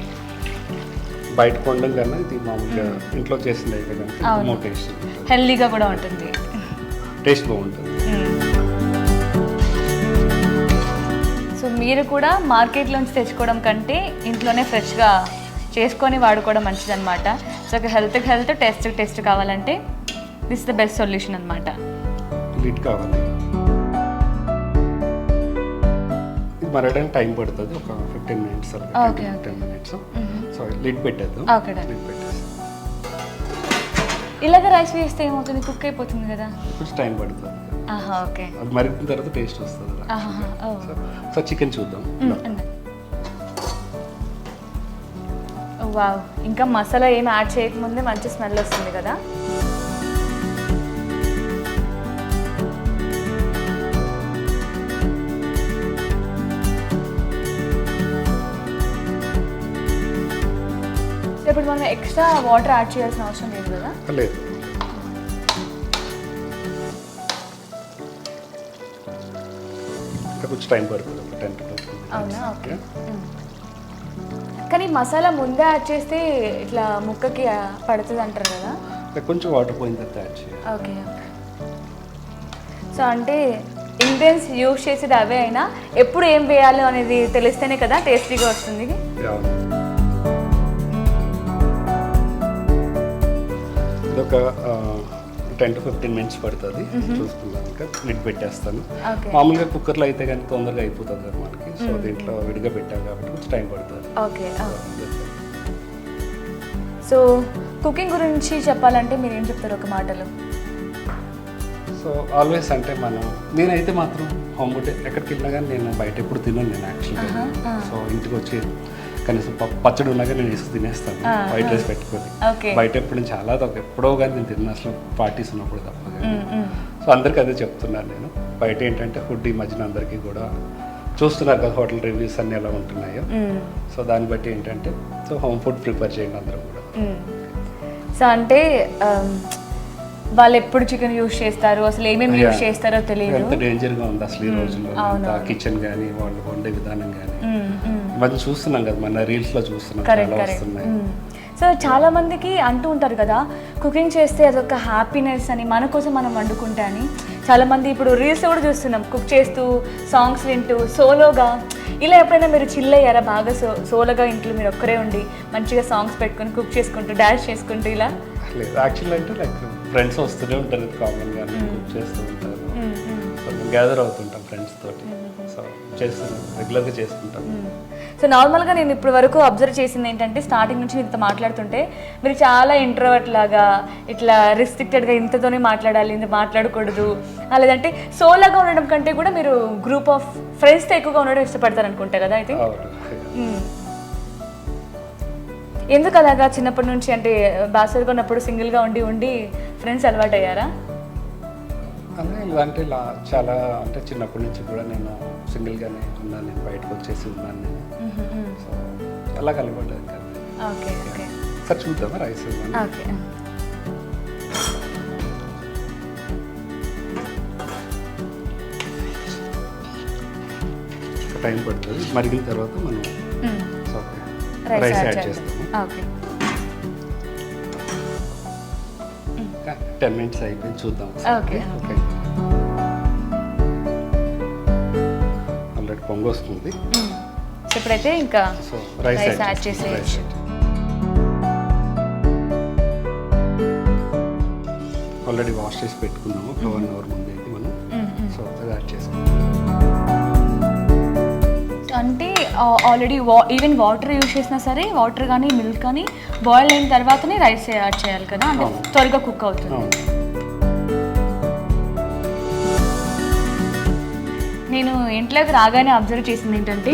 బయట కొనడం కన్నా ఇది మామూలుగా ఇంట్లో చేసింది అయితే కనుక మోర్ టేస్ట్, హెల్దీగా కూడా ఉంటుంది, టేస్ట్ బాగుంటుంది. సో మీరు కూడా మార్కెట్లోంచి తెచ్చుకోవడం కంటే ఇంట్లోనే ఫ్రెష్గా చేసుకొని వాడుకోవడం మంచిదన్నమాట. సో హెల్త్ టేస్ట్ కావాలంటే దిస్ ద బెస్ట్ సొల్యూషన్ అనమాట. లిడ్ కావాలి. ఇది మరడానికి టైం పడుతుంది, ఒక 15 మినిట్స్ అలా, 10 మినిట్స్. సో లిడ్ పెట్టేద్దాం. Okay done. లిడ్ పెట్టేసి ఇలాగ రైస్ వేస్తే ఏమవుతుంది, కుక్ అయిపోతుంది కదా? కొంచెం టైం పడుతుంది. ఓకే. అది మరిగిన తర్వాత టేస్ట్ వస్తుంది. సో చికెన్ చూద్దాం. వావ్, ఇంకా మసాలా ఏం యాడ్ చేయకముందే మంచి స్మెల్ వస్తుంది కదా. ఇప్పుడు మనం ఎక్స్ట్రా వాటర్ యాడ్ చేయాల్సిన అవసరం లేదు కదా? లేదు. ఇంకా కొంచెం టైం పడుతుంది, 10 to 12 minutes. అవునా? ఓకే. కానీ మసాలా ముందే యాడ్ చేస్తే ఇట్లా ముక్కకి పడుతుంది అంటారు కదా? కొంచెం వాటర్ పోయిన తర్వాత యాడ్ చేయాలి. ఓకే. సో అంటే ఇంగ్రీడియంట్స్ యూజ్ చేసేది అవే అయినా ఎప్పుడు ఏం వేయాలో అనేది తెలిస్తేనే కదా టేస్టీగా వస్తుంది. ఇదొక 10 to 15 మినిట్స్ పడుతుంది. చూసుకున్నాను, ఇంకా లిడ్ పెట్టేస్తాను. మామూలుగా కుక్కర్లో అయితే కానీ తొందరగా అయిపోతుంది కదా మనకి. సో దీంట్లో విడిగా పెట్టాం కాబట్టి కొంచెం టైం పడుతుంది. ఓకే. సో కుకింగ్ గురించి చెప్పాలంటే మీరు ఏం చెప్తారు ఒక మాటలో? సో ఆల్వేస్ అంటే నేనైతే మాత్రం హోమ్ ఫుడ్ ఎక్కడికి వెళ్ళినా కానీ నేను బయట ఎప్పుడు తినను నేను యాక్చువల్గా. సో ఇంటికి వచ్చి కనీసం పచ్చడి ఉన్నాక నేను వేసి తినేస్తాను వైట్ రైస్ పెట్టుకొని. బయట ఎప్పుడు నేను చాలా తక్కువ, ఎప్పుడో కానీ నేను తిన్నా, అసలు పార్టీస్ ఉన్నప్పుడు తప్ప. సో అందరికీ అదే చెప్తున్నాను నేను. బయట ఏంటంటే ఫుడ్ ఈ మధ్యన అందరికీ కూడా చూస్తున్నారు కదా హోటల్ రివ్యూస్ అన్నీ ఎలా ఉంటున్నాయో. సో దాన్ని బట్టి ఏంటంటే సో హోమ్ ఫుడ్ ప్రిపేర్ చేయండి అందరూ కూడా. సో అంటే వాళ్ళు ఎప్పుడు చికెన్ యూజ్ చేస్తారు, అసలు ఏమేమి యూజ్ చేస్తారో తెలియదు. ఎంత డేంజర్గా ఉంది అసలు ఈ రోజుల్లో కిచెన్ కానీ వాళ్ళు వండే విధానం కానీ. మనం చూస్తున్నాం కదా, మన రీల్స్లో చూస్తున్నాం చాలా వస్తున్నాయి. సో చాలా మందికి అంటూ ఉంటారు కదా, కుకింగ్ చేస్తే అదొక హ్యాపీనెస్ అని, మన కోసం మనం వండుకుంటా అని. చాలామంది ఇప్పుడు రీల్స్ కూడా చూస్తున్నాం, కుక్ చేస్తూ సాంగ్స్ వింటూ సోలోగా. ఇలా ఎప్పుడైనా మీరు చిల్ అయ్యారా బాగా? సోలోగా ఇంట్లో మీరు ఒక్కరే ఉండి మంచిగా సాంగ్స్ పెట్టుకొని కుక్ చేసుకుంటూ డాన్స్ చేసుకుంటూ ఇలా? లేదు, యాక్చువల్లీ అంటే లైక్ ఫ్రెండ్స్ వస్తూనే ఉంటారు కామన్గా, కుక్ చేస్తూ ఉంటారు. సో గ్యాదర్ అవుతుంటాం ఫ్రెండ్స్ తోటి. సో చేస్తున్నాం, రెగ్యులర్గా చేసుకుంటాం. సో నార్మల్గా నేను ఇప్పటి వరకు అబ్జర్వ్ చేసింది ఏంటంటే, స్టార్టింగ్ నుంచి ఇంత మాట్లాడుతుంటే మీరు చాలా ఇంట్రోవర్ట్ లాగా, ఇట్లా రిస్ట్రిక్టెడ్గా ఇంతతోనే మాట్లాడాలి, ఇంత మాట్లాడకూడదు, లేదంటే సోలోగా ఉండడం కంటే కూడా మీరు గ్రూప్ ఆఫ్ ఫ్రెండ్స్తో ఎక్కువగా ఉండడం ఇష్టపడతారు అనుకుంటా కదా అయితే? ఎందుకు అలాగా? చిన్నప్పటి నుంచి అంటే బ్యాచిలర్గా ఉన్నప్పుడు సింగిల్గా ఉండి ఫ్రెండ్స్ అలవాటు అయ్యారా? అంటే ఇలా చాలా అంటే చిన్నప్పటి నుంచి కూడా నేను సింగిల్గానే ఉన్నాను, నేను బయటకు వచ్చేసి ఉన్నాను నేను. సో అలా కలపడ్డాను కదా. Okay okay. సార్ చూద్దామా రైస్? ఓకే. టైం పడుతుంది, మరిగిన తర్వాత మనం రైస్ యాడ్ చేస్తాము. ఓకే. 10 మినిట్స్ అయిపోయింది, చూద్దాం. Okay okay. ఆల్రెడీ పొంగు వస్తుంది. సో ఇప్పుడైతే ఇంకా సో రైస్ యాడ్ చేసేయచ్చు. ఆల్రెడీ వాష్ చేసి పెట్టుకున్నాము ఒక 1 అవర్ ముందు అయితే మనం. సో అది యాడ్ చేసుకుంటాం. అంటే ఆల్రెడీ ఈవెన్ వాటర్ యూజ్ చేసినా సరే, వాటర్ కానీ మిల్క్ కానీ బాయిల్ అయిన తర్వాతనే రైస్ యాడ్ చేయాలి కదా, అంటే త్వరగా కుక్ అవుతుంది. నేను ఇంట్లోకి రాగానే అబ్జర్వ్ చేసింది ఏంటంటే,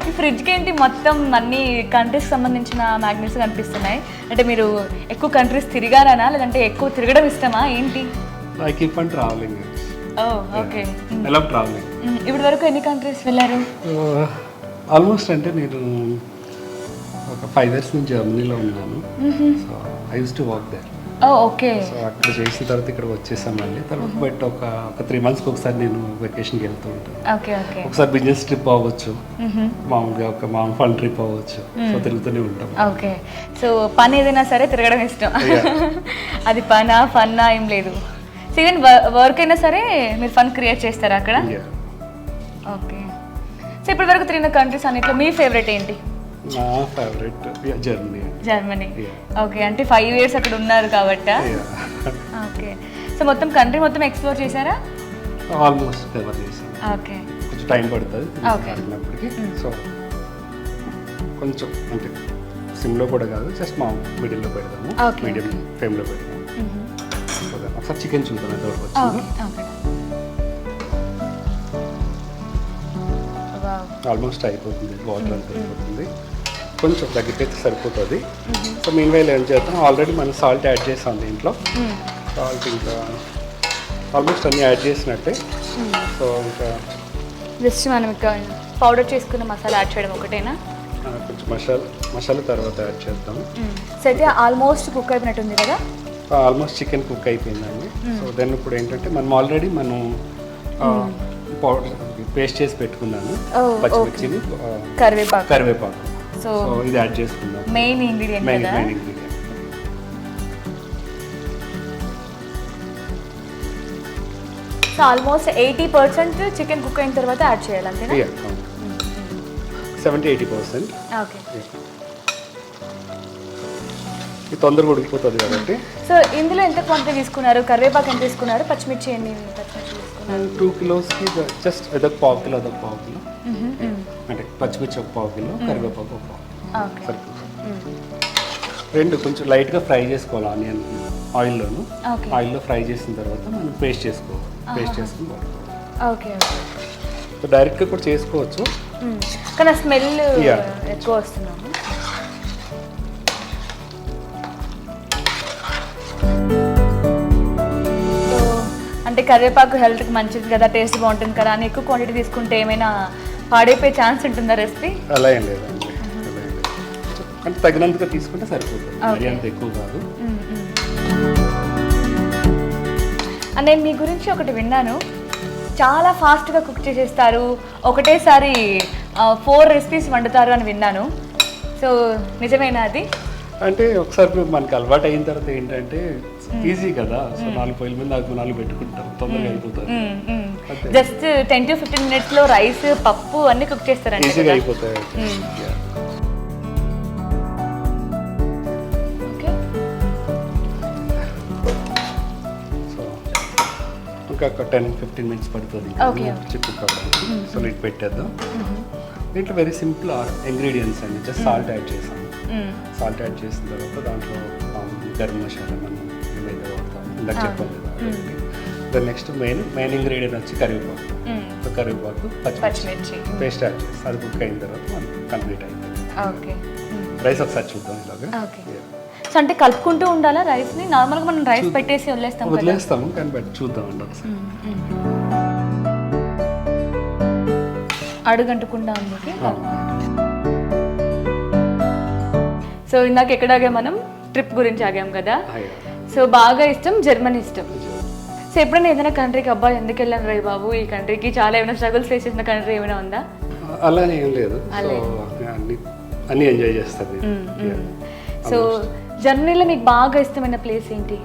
ఈ ఫ్రిడ్జ్కి ఏంటి మొత్తం అన్ని కంట్రీస్కి సంబంధించిన మ్యాగ్నెట్స్ కనిపిస్తున్నాయి. అంటే మీరు ఎక్కువ కంట్రీస్ తిరిగారానా, లేదంటే ఎక్కువ తిరగడం ఇష్టమా ఏంటి? I keep on travelling. Okay. I love travelling. ఇప్పటి వరకు ఎన్ని కంట్రీస్ వెళ్ళారు? ఆల్మోస్ట్ అంటే నేను ఒక 5 years నుంచి జర్మనీలో ఉన్నాను. So I use to work there. Okay. So అక్కడ చేసిన తర్వాత ఇక్కడ వచ్చేసాం మళ్ళీ. తర్వాత బట్ ఒక 3 monthsకి ఒకసారి నేను వెకేషన్కి వెళ్తూ ఉంటాను. Okay okay. ఒకసారి బిజినెస్ ట్రిప్ అవ్వచ్చు, మామూలుగా ఒక మామూలు ఫన్ ట్రిప్ అవ్వచ్చు. సో తిరుగుతూనే ఉంటాం. ఓకే. సో పని ఏదైనా సరే తిరగడం ఇష్టం. అది పనా ఫన్నా ఏం లేదు. సో ఈవెన్ వర్క్ అయినా సరే మీరు ఫన్ క్రియేట్ చేస్తారా అక్కడ? ఓకే. సో ఇప్పటి వరకు తిరిగిన కంట్రీస్ అన్నిట్లో మీ ఫేవరెట్ ఏంటి? నా favourite Germany. Germany. Yeah. Okay, అంటే 5 years అక్కడ ఉన్నారు కాబట్టి. ఓకే, సో మొత్తం కంట్రీ మొత్తం ఎక్స్ప్లోర్ చేశారా? ఆల్మోస్ట్ కవర్ చేశాను. ఓకే, కొంచెం టైం పడుతుంది Okay. అడిగినప్పటికీ. సో కొంచెం అంటే సిమ్లో కూడా కాదు, జస్ట్ మా మిడిల్లో పెడతాము, Okay. మీడియం ఫ్లేమ్లో పెడతాము. సో ఒకసారి చికెన్ చూద్దాం ఎంత వరకు ఓకే, వచ్చిందో. ఓకే. వావ్. ఆల్మోస్ట్ అయిపోతుంది, వాటర్ అంతా అయిపోతుంది, కొంచెం తగ్గితే సరిపోతుంది. సో మీన్ వైల్ ఏం చేద్దాం, ఆల్రెడీ మనం సాల్ట్ యాడ్ చేసాం దీంట్లో. సాల్ట్ ఇంకా ఆల్మోస్ట్ అన్నీ యాడ్ చేసినట్టే. సో ఇంకా జస్ట్ మనం ఇక్కడ పౌడర్ చేసుకున్న మసాలా యాడ్ చేయడం ఒకటేనా? కొంచెం మసాలా తర్వాత యాడ్ చేద్దాము. సో అయితే ఆల్మోస్ట్ కుక్ అయిపోయినట్టుంది కదా? ఆల్మోస్ట్ చికెన్ కుక్ అయిపోయిందండి. సో దెన్ ఇప్పుడు ఏంటంటే మనం ఆల్రెడీ పౌడర్ పేస్ట్ చేసి పెట్టుకున్నాను, Oh, పచ్చిమిర్చిని, కరివేపాకు. సో సో ఇది యాడ్ చేసుకుందాం, మెయిన్ ఇంగ్రీడియంట్ మెయిన్ కదా? Ingredient. So almost 80% chicken cook అయిన తర్వాత యాడ్ చేయాలి అంతేనా? 70-80%. ఓకే. ఇది తొందరగా ఉడికిపోతుంది కాబట్టి. సో ఇందులో ఎంత క్వాంటిటీ తీసుకున్నారు? కరివేపాకు ఎంత తీసుకున్నారు? పచ్చిమిర్చి ఎన్ని పచ్చిమిర్చి తీసుకున్నారు? 2 కిలోస్కి జస్ట్ అదొక పావు కిలో అంటే పచ్చిమిర్చి ఒక పావు కిలో, కరివేపాకు ఒక పావు కిలో ఓకే. సరిపోతుంది. రెండు కొంచెం లైట్గా ఫ్రై చేసుకోవాలి ఆనియన్ ఆయిల్లోను. ఓకే. ఆయిల్లో ఫ్రై చేసిన తర్వాత మనం పేస్ట్ చేసుకోవాలి, పేస్ట్ చేసుకుని వాడుకోవాలి. ఓకే. సో డైరెక్ట్గా కూడా చేసుకోవచ్చు. కానీ స్మెల్ Yeah. ఎక్కువ వస్తున్నాము. సో అంటే కరివేపాకు హెల్త్కి మంచిది కదా, టేస్ట్ బాగుంటుంది కదా అని ఎక్కువ క్వాంటిటీ తీసుకుంటే ఏమైనా పాడైపోయే ఛాన్స్ ఉంటుందా రెసిపీ? అలా ఏం లేదండి, అలా ఏం లేదు. అంటే తగినంతగా తీసుకుంటే సరిపోతుంది, మరి అంత ఎక్కువ కాదు. అండ్ నేను మీ గురించి ఒకటి విన్నాను, చాలా ఫాస్ట్గా కుక్ చేసేస్తారు, ఒకటేసారి 4 రెసిపీస్ వండుతారు అని విన్నాను. సో నిజమేనా అది? అంటే ఒకసారి మనకి అలవాటు అయిన తర్వాత ఏంటంటే ఈజీ కదా. సో 4 పొయ్యిల మీద 4 పెట్టుకుంటాం, తొందరగా అయిపోతుంది, జస్ట్ 10 to 15 minutes లో రైస్, పప్పు అన్ని కుక్ చేస్తారండి. ఈజీగా అయిపోతాయి. Yeah. ఓకే. సో ఇంకా 10-15 minutes పడుతుంది Okay. చిక్కు కావడానికి. సో లిడ్ పెట్టేద్దాం. దీంట్లో వెరీ సింపుల్ ఇంగ్రీడియంట్స్ అండి, జస్ట్ సాల్ట్ యాడ్ చేసాము. సాల్ట్ యాడ్ చేసిన తర్వాత దాంట్లో గరం మసాలా మనం ఏమైతే వాడతాం ఇందాక చెప్పాలి కదా. దాని నెక్స్ట్ మెయిన్ ఇంగ్రీడియంట్ వచ్చి కరివేపాకు. సో కరివేపాకు, పచ్చిమిర్చి పేస్ట్ యాడ్ చేసి అది కుక్ అయిన తర్వాత మనం కంప్లీట్ అయిపోయింది. ఓకే. రైస్ ఒకసారి చూద్దాం ఇలాగా. ఓకే. సో అంటే కలుపుకుంటూ ఉండాలా రైస్ని? నార్మల్గా మనం రైస్ పెట్టేసి వదిలేస్తాం కదా? వదిలేస్తాము, కానీ బట్ చూద్దామండి ఒకసారి. అడుగంటకుండా ఉంది. సో ఇందాక ఎక్కడ ఆగాం మనం? ట్రిప్ గురించి ఆగాం కదా. సో బాగా ఇష్టం జర్మనీ ఇష్టం. సో ఎప్పుడైనా ఏదైనా కంట్రీకి అబ్బాయి ఎందుకు వెళ్ళాను రే బాబు ఈ కంట్రీకి, చాలా ఏమైనా స్ట్రగుల్స్ ఫేస్ చేసిన కంట్రీ ఏమైనా ఉందా? అలా ఏం లేదు, సో అన్ని ఎంజాయ్ చేస్తాను. సో జర్మనీలో మీకు బాగా ఇష్టమైన ప్లేస్ ఏంటి?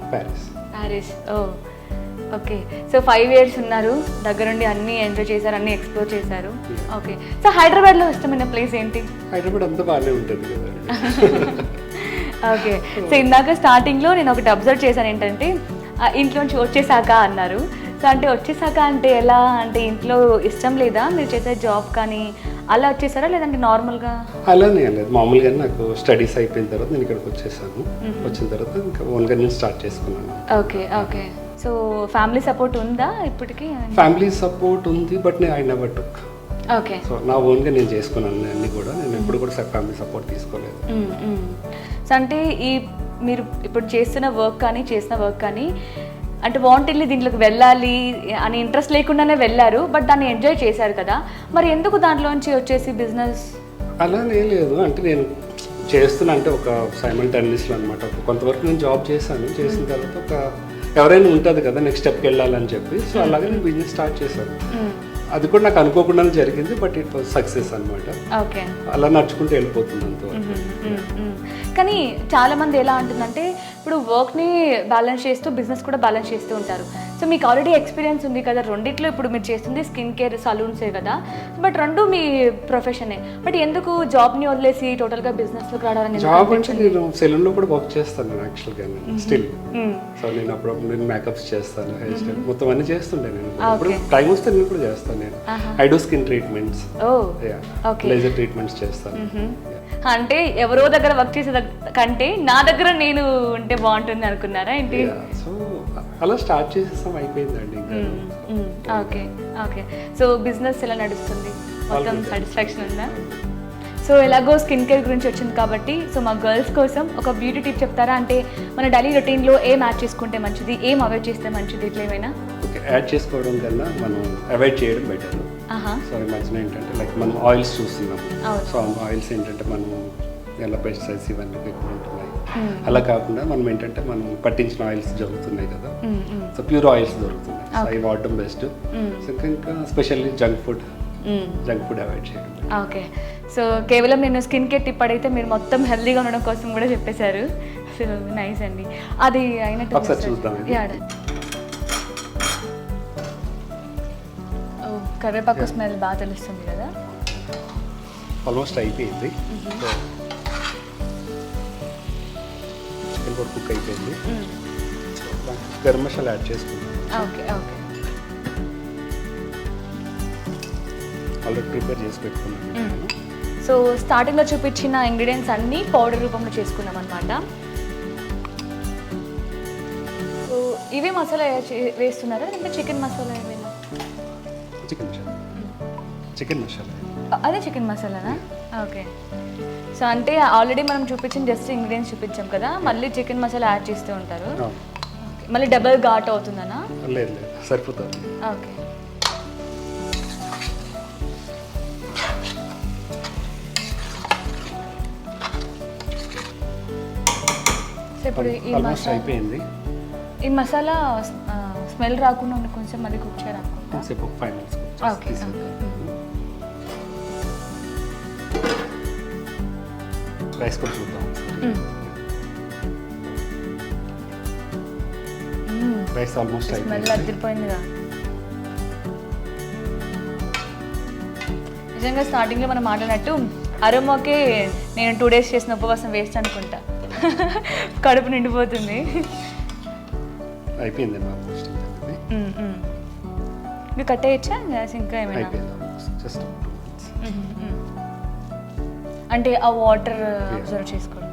ప్యారిస్. ఓ ఓకే. సో 5 years ఉన్నారు, దగ్గరుండి అన్ని ఎంజాయ్ చేశారు, అన్ని ఎక్స్ప్లోర్ చేశారు. ఓకే. సో హైదరాబాద్లో ఇష్టమైన ప్లేస్ ఏంటి? హైదరాబాద్ అంతా బాగానే ఉంటుంది కదా. ఓకే. సో ఇందాక స్టార్టింగ్లో నేను ఒకటి అబ్జర్వ్ చేశాను, ఏంటంటే ఇంట్లో నుంచి వచ్చేసాక అన్నారు. సో అంటే వచ్చేసాక అంటే ఎలా? అంటే ఇంట్లో ఇష్టం లేదా మీరు చేసే జాబ్ కానీ అలా వచ్చేసారా, లేదంటే నార్మల్గా? అలానే లేదు, మామూలుగా నాకు స్టడీస్ అయిపోయిన తర్వాత నేను ఇక్కడికి వచ్చేసాను. వచ్చిన తర్వాత ఇంకా ఓన్గా నేను స్టార్ట్ చేసుకున్నాను. Okay. Okay. So family support ఉందా ఇప్పటికీ? ఫ్యామిలీ సపోర్ట్ ఉంది, బట్ నేను I never took. Okay. So నా ఓన్గా నేను చేసుకున్నాను అన్నీ కూడా, నేను ఎప్పుడు కూడా ఫ్యామిలీ సపోర్ట్ తీసుకోలేదు. సో అంటే మీరు ఇప్పుడు చేసిన వర్క్ కానీ అంటే వాంటెడ్లీ దీంట్లోకి వెళ్ళాలి అని ఇంట్రెస్ట్ లేకుండానే వెళ్ళారు, బట్ దాన్ని ఎంజాయ్ చేశారు కదా, మరి ఎందుకు దాంట్లోంచి వచ్చేసి బిజినెస్? అలానే లేదు, అంటే నేను చేస్తున్నా అంటే ఒక సైమల్టేనియస్లో అనమాట. కొంతవరకు నేను జాబ్ చేశాను, చేసిన తర్వాత ఒక ఎవరైనా ఉంటుంది కదా నెక్స్ట్ స్టెప్కి వెళ్ళాలని చెప్పి, సో అలాగే నేను బిజినెస్ స్టార్ట్ చేశాను. అది కూడా నాకు అనుకోకుండానే జరిగింది, బట్ ఇట్ వాజ్ సక్సెస్ అనమాట. ఓకే. అలా నడుచుకుంటూ వెళ్ళిపోతుంది అంతవరకు. కానీ చాలా మంది ఎలా ఉంటుందంటే ఇప్పుడు వర్క్ని బ్యాలెన్స్ చేస్తూ బిజినెస్ కూడా బ్యాలెన్స్ చేస్తూ ఉంటారు. సో మీకు ఆల్రెడీ ఎక్స్పీరియన్స్ ఉంది కదా రెండిట్లో, ఇప్పుడు మీరు చేస్తుంది స్కిన్ కేర్ సలూన్సే కదా, బట్ రెండు మీ ప్రొఫెషనే, బట్ ఎందుకు జాబ్ని వదిలేసి టోటల్గా బిజినెస్లోకి రావడానికి జాబ్ అంటే నేను సెలూన్లో కూడా వర్క్ చేస్తాను నేను యాక్చువల్గా స్టిల్. సో నేను అప్పుడప్పుడు నేను మేకప్స్ చేస్తాను, హెయిర్ స్టైల్ మొత్తం అన్ని చేస్తుండే నేను. ఇప్పుడు టైం వస్తే నేను కూడా చేస్తాను. నేను I do skin treatments, laser treatments చేస్తాను. అంటే ఎవరో దగ్గర వర్క్ చేసే కంటే నా దగ్గర నేను ఉంటే బాగుంటుంది అనుకున్నారా ఏంటి? సో అలా స్టార్ట్ చేసేస్తాం, అయిపోయిందండి ఇంకా. Okay okay. సో బిజినెస్ ఎలా నడుస్తుంది, మొత్తం సాటిస్ఫాక్షన్ ఉందా? సో ఎలాగో స్కిన్ కేర్ గురించి వచ్చింది కాబట్టి, సో మా గర్ల్స్ కోసం ఒక బ్యూటీ టిప్ చెప్తారా? అంటే మన డైలీ రొటీన్లో ఏం యాడ్ చేసుకుంటే మంచిది, ఏం అవాయిడ్ చేస్తే మంచిది, ఇట్లా ఏమైనా? ఓకే, యాడ్ చేసుకోవడం కన్నా మనం అవాయిడ్ చేయడం బెటర్. సో ఈ మధ్యన ఏంటంటే లైక్ మనం ఆయిల్స్ చూస్తున్నాం. సో ఆయిల్స్ ఏంటంటే మనం ఎలా పెస్టిసైడ్స్ ఇవన్నీ ఎక్కువ ఉంటున్నాయి. అలా కాకుండా మనం ఏంటంటే మనం పట్టించిన ఆయిల్స్ జరుగుతున్నాయి కదా, సో ప్యూర్ ఆయిల్స్ దొరుకుతున్నాయి. సో అవి వాడటం బెస్ట్. సో ఇంకా స్పెషల్లీ జంక్ ఫుడ్ అవాయిడ్ చేయడం. ఓకే. సో కేవలం నేను స్కిన్ కేర్ టిప్ అడిగితే మీరు మొత్తం హెల్దీగా ఉండడం కోసం కూడా చెప్పేశారు. సో నైస్ అండి. అది అయినట్టు ఒకసారి చూద్దాం. కరివేపాకు స్మెల్ బాగా తెలుస్తుంది కదా. ఆల్మోస్ట్ అయిపోయింది. చికెన్ కూడా కుక్ అయిపోయింది. గరం మసాలా యాడ్ చేసుకుంటాం. Okay okay. ఆల్రెడీ ప్రిపేర్ చేసి పెట్టుకున్నాను. సో స్టార్టింగ్లో చూపించిన ఇంగ్రీడియంట్స్ అన్నీ పౌడర్ రూపంలో చేసుకున్నాం అనమాట. సో ఇవే మసాలా వేస్తున్నారా లేదంటే చికెన్ మసాలా ఏమైనా? చికెన్ మసాలా అదే చికెన్ మసాలానా? ఓకే. సో అంటే ఆల్రెడీ మనం చూపించిన జస్ట్ ఇంగ్రీడియంట్స్ చూపించాం కదా, మళ్ళీ చికెన్ మసాలా యాడ్ చేస్తూ ఉంటారు. మళ్ళీ డబల్ ఘాట్ అవుతుందనా? లేదు లేదు, సరిపోతుంది. ఓకే. ఇప్పుడు అయిపోయింది. ఈ మసాలా స్మెల్ రాకుండా ఉండి కొంచెం మళ్ళీ కుక్ చేయాలనుకుంటా. 5 minutes. ఓకే. రైస్ కూడా చూద్దాం. రైస్ ఆల్మోస్ట్ అయిపోయింది. స్మెల్ అదిరిపోయిందిగా. నిజంగా స్టార్టింగ్లో మనం మాట్లాడినట్టు అరోమాకే నేను 2 days చేసిన ఉపవాసం వేస్ట్ అనుకుంటా. కడుపు నిండిపోతుంది. అయిపోయింది ఆల్మోస్ట్. మీరు కట్టేయచ్చా గ్యాస్ ఇంకా ఏమైనా? Just 2 minutes. అంటే ఆ వాటర్ అబ్జర్వ్ చేసుకోండి.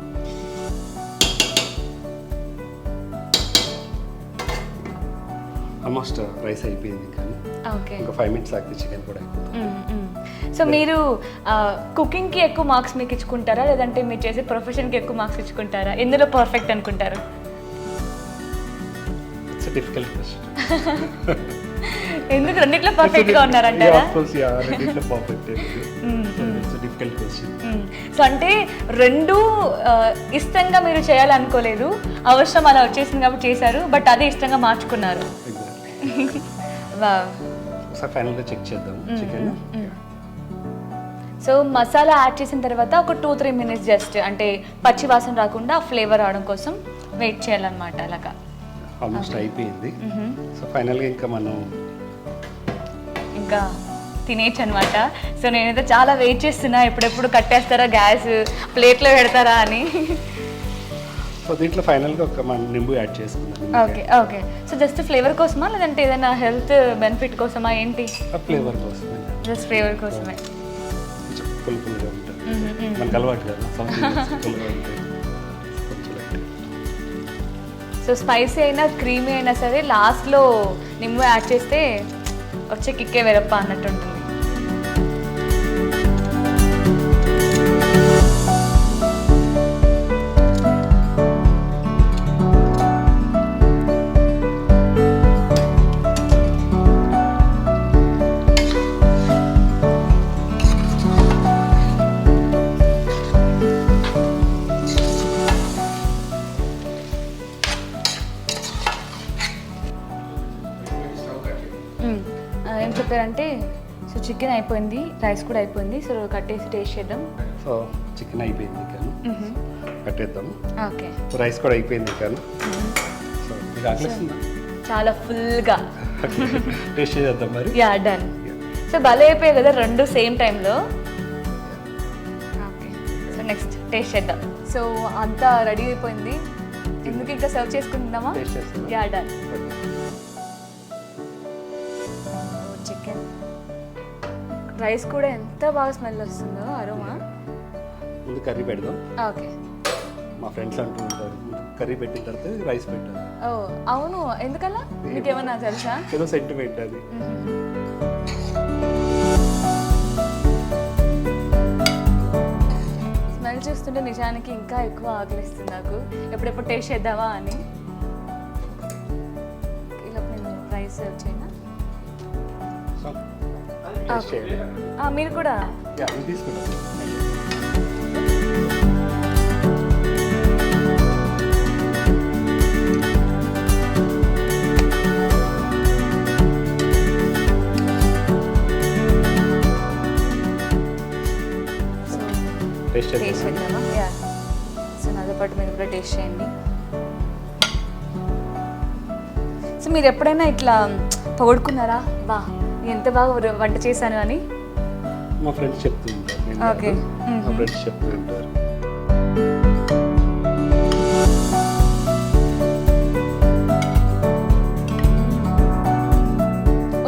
ఆల్మోస్ట్ రైస్ అయిపోయింది కానీ ఓకే. ఇంకా 5 minutes ఆగితే చికెన్ కూడా అయిపోతుంది. సో మీరు కుకింగ్కి ఎక్కువ మార్క్స్ మీకు ఇచ్చుకుంటారా లేదంటే మీరు చేసే ప్రొఫెషన్కి ఎక్కువ మార్క్స్ ఇచ్చుకుంటారా? ఎందులో పర్ఫెక్ట్ అనుకుంటారు? It's a difficult question. ఎందుకు రెండిట్లో పర్ఫెక్ట్గా ఉన్నారంటారా? ఆఫ్ కోర్స్ యా, రెండిట్లో perfect. It's a difficult question. So అంటే రెండు ఇష్టంగా మీరు చేయాలనుకోలేదు, అవసరం అలా వచ్చేసింది కాబట్టి చేశారు, బట్ అదే ఇష్టంగా మార్చుకున్నారు. ఒకసారి ఫైనల్గా చెక్ చేద్దాం చికెన్. సో మసాలా యాడ్ చేసిన తర్వాత ఒక 2-3 minutes జస్ట్ అంటే పచ్చి వాసన రాకుండా ఫ్లేవర్ రావడం కోసం వెయిట్ చేయాలన్నమాట. అలాగా ఆల్మోస్ట్ అయిపోయింది. సో ఫైనల్గా ఇంకా మనం ఇంకా తినేయచ్చు అనమాట. సో నేనైతే చాలా వెయిట్ చేస్తున్నా, ఎప్పుడెప్పుడు కట్టేస్తారా గ్యాస్, ప్లేట్లో పెడతారా అని. సో దీంట్లో ఫైనల్గా ఒక మనం నింబు యాడ్ చేసుకుందాం. Okay okay. So just flavour కోసమా లేదంటే ఏదైనా హెల్త్ బెనిఫిట్ కోసమా ఏంటి? ఫ్లేవర్ కోసమే, జస్ట్ ఫ్లేవర్ కోసమే. పులుపులుగా ఉంటుంది, మనకు అలవాటు కదా. సో స్పైసీ అయినా క్రీమీ అయినా సరే లాస్ట్లో నిమ్ము యాడ్ చేస్తే వచ్చే కిక్కే వేరప్ప అన్నట్టు ఉంటుంది. ఏం చెప్పారంటే సో చికెన్ అయిపోయింది, రైస్ కూడా అయిపోయింది, సో కట్టేసి టేస్ట్ చేద్దాం. సో చికెన్ అయిపోయింది కానీ కట్టేద్దాం. ఓకే. రైస్ కూడా అయిపోయింది కానీ. సో మీకు ఆకలిస్తుందా? చాలా ఫుల్గా. టేస్ట్ చేద్దాం మరి. Yeah done. సో భలే అయిపోయాయి కదా రెండు సేమ్ టైంలో. ఓకే, సో నెక్స్ట్ టేస్ట్ చేద్దాం. సో అంతా రెడీ అయిపోయింది, ఎందుకు ఇంకా సర్వ్ చేసుకుంటున్నామా? టేస్ట్ చేస్తాం. Yeah done. చికెన్ రైస్ కూడా ఎంత బాగా స్మెల్ వస్తుందో, అరోమా. ముందు కర్రీ పెడదాం. ఓకే. మా ఫ్రెండ్స్ అంటుంటారు కర్రీ పెట్టిన తర్వాత రైస్ పెట్టాలి. ఓ అవును, ఎందుకలా? మీకు ఏమన్నా తెలుసా? ఏదో సెంటిమెంట్ అది. స్మెల్ చూస్తుంటే నిజానికి ఇంకా ఎక్కువ ఆకలిస్తుంది నాకు, ఎప్పుడెప్పుడు టేస్ట్ చేద్దామా అని. ఇలా నేను రైస్ సర్వ్ చేయనా? సో టేస్ట్ చేయాలి. మీరు కూడా యా, ఇది తీసుకుంటాం. టేస్ట్ చేద్దామా? యా. సో నాతో పాటు మీరు కూడా టేస్ట్ చేయండి. సో మీరు ఎప్పుడైనా ఇట్లా పొగడుకున్నారా, బా ఎంత బాగా వంట చేశాను అని? మా ఫ్రెండ్స్ చెప్తూ ఉంటారు. ఓకే. మా ఫ్రెండ్స్ చెప్తూ ఉంటారు.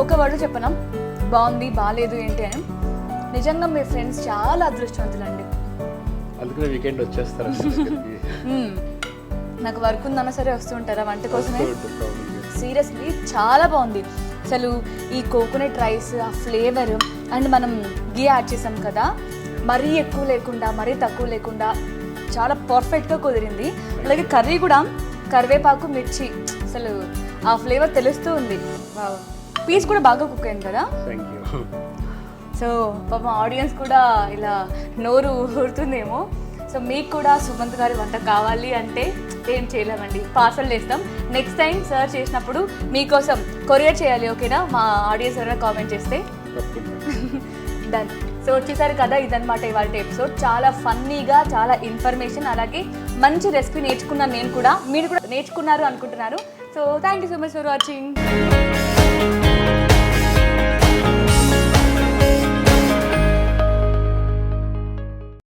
ఒక వర్డ్ చెప్పనా, బాగుంది బాగాలేదు ఏంటి అని? నిజంగా మీ ఫ్రెండ్స్ చాలా అదృష్టవంతులండి. అందుకనే వీకెండ్ వచ్చేస్తారు. నాకు వర్క్ ఉందన్నా సరే వస్తూ ఉంటారా వంట కోసమే? సీరియస్లీ చాలా బాగుంది అసలు. ఈ కోకోనట్ రైస్, ఆ ఫ్లేవర్, అండ్ మనం గీ యాడ్ చేసాం కదా, మరీ ఎక్కువ లేకుండా మరీ తక్కువ లేకుండా చాలా పర్ఫెక్ట్గా కుదిరింది. అలాగే కర్రీ కూడా కరివేపాకు మిర్చి, అసలు ఆ ఫ్లేవర్ తెలుస్తూ ఉంది. పీస్ కూడా బాగా కుక్ అయింది కదా. Thank you. సో పాపం ఆడియన్స్ కూడా ఇలా నోరు ఊరుతుందేమో. సో మీకు కూడా సుమంత్ గారి వంట కావాలి అంటే ఏం చేయలేమండి, పార్సల్ చేస్తాం. నెక్స్ట్ టైం సర్వ్ చేసినప్పుడు మీకోసం కొరియర్ చేయాలి, ఓకేనా? మా ఆడియన్స్ ఎవరైనా కామెంట్ చేస్తే. డన్. సో వచ్చేసారు కదా, ఇదన్నమాట ఇవాళ ఎపిసోడ్. చాలా ఫన్నీగా, చాలా ఇన్ఫర్మేషన్, అలాగే మంచి రెసిపీ నేర్చుకున్నాను నేను కూడా, మీరు కూడా నేర్చుకున్నారు అనుకుంటున్నాను. So thank you so much for watching.